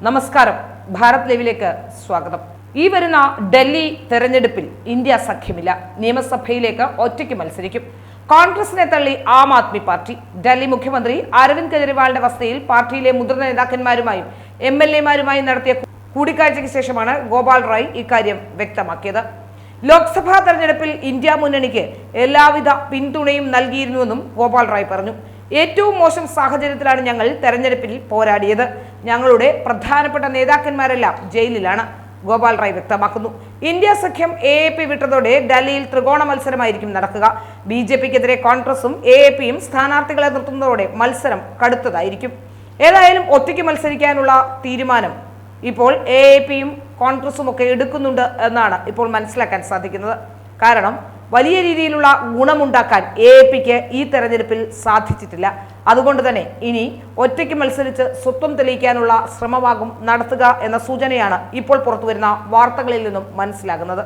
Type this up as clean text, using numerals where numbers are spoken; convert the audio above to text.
നമസ്കാരം, ഭാരത് ലൈവിലേക്ക് സ്വാഗതം. ഈ വരുന്ന ഡൽഹി തെരഞ്ഞെടുപ്പിൽ ഇന്ത്യ സഖ്യമില്ല. നിയമസഭയിലേക്ക് ഒറ്റയ്ക്ക് മത്സരിക്കും. കോൺഗ്രസിനെ തള്ളി ആം ആദ്മി പാർട്ടി. ഡൽഹി മുഖ്യമന്ത്രി അരവിന്ദ് കെജ്രിവാളിന്റെ വസതിയിൽ പാർട്ടിയിലെ മുതിർന്ന നേതാക്കന്മാരുമായും MLA-മാരുമായും നടത്തിയ കൂടിക്കാഴ്ചയ്ക്ക് ശേഷമാണ് ഗോപാൽ റായ് ഇക്കാര്യം വ്യക്തമാക്കിയത്. ലോക്സഭാ തെരഞ്ഞെടുപ്പിൽ ഇന്ത്യ മുന്നണിക്ക് എല്ലാവിധ പിന്തുണയും നൽകിയിരുന്നുവെന്നും ഗോപാൽ റായ് പറഞ്ഞു. ഏറ്റവും മോശം സാഹചര്യത്തിലാണ് ഞങ്ങൾ തെരഞ്ഞെടുപ്പിൽ പോരാടിയത്. ഞങ്ങളുടെ പ്രധാനപ്പെട്ട നേതാക്കന്മാരെല്ലാം ജയിലിലാണ്, ഗോപാൽ റായ് വ്യക്തമാക്കുന്നു. ഇന്ത്യ സഖ്യം AAP വിട്ടതോടെ ഡൽഹിയിൽ ത്രികോണ മത്സരമായിരിക്കും നടക്കുക. BJP-ക്കെതിരെ കോൺഗ്രസും AAP-യും സ്ഥാനാർത്ഥികളെ നിർത്തുന്നതോടെ മത്സരം കടുത്തതായിരിക്കും. ഏതായാലും ഒറ്റയ്ക്ക് മത്സരിക്കാനുള്ള തീരുമാനം ഇപ്പോൾ AAP-യും കോൺഗ്രസും ഒക്കെ എടുക്കുന്നുണ്ട് എന്നാണ് ഇപ്പോൾ മനസ്സിലാക്കാൻ സാധിക്കുന്നത്. കാരണം വലിയ രീതിയിലുള്ള ഗുണമുണ്ടാക്കാൻ AAP-ക്ക് ഈ തെരഞ്ഞെടുപ്പിൽ സാധിച്ചിട്ടില്ല. അതുകൊണ്ട് തന്നെ ഇനി ഒറ്റയ്ക്ക് മത്സരിച്ച് സ്വത്വം തെളിയിക്കാനുള്ള ശ്രമമാകും നടത്തുക എന്ന സൂചനയാണ് ഇപ്പോൾ പുറത്തുവരുന്ന വാർത്തകളിൽ നിന്നും മനസ്സിലാകുന്നത്.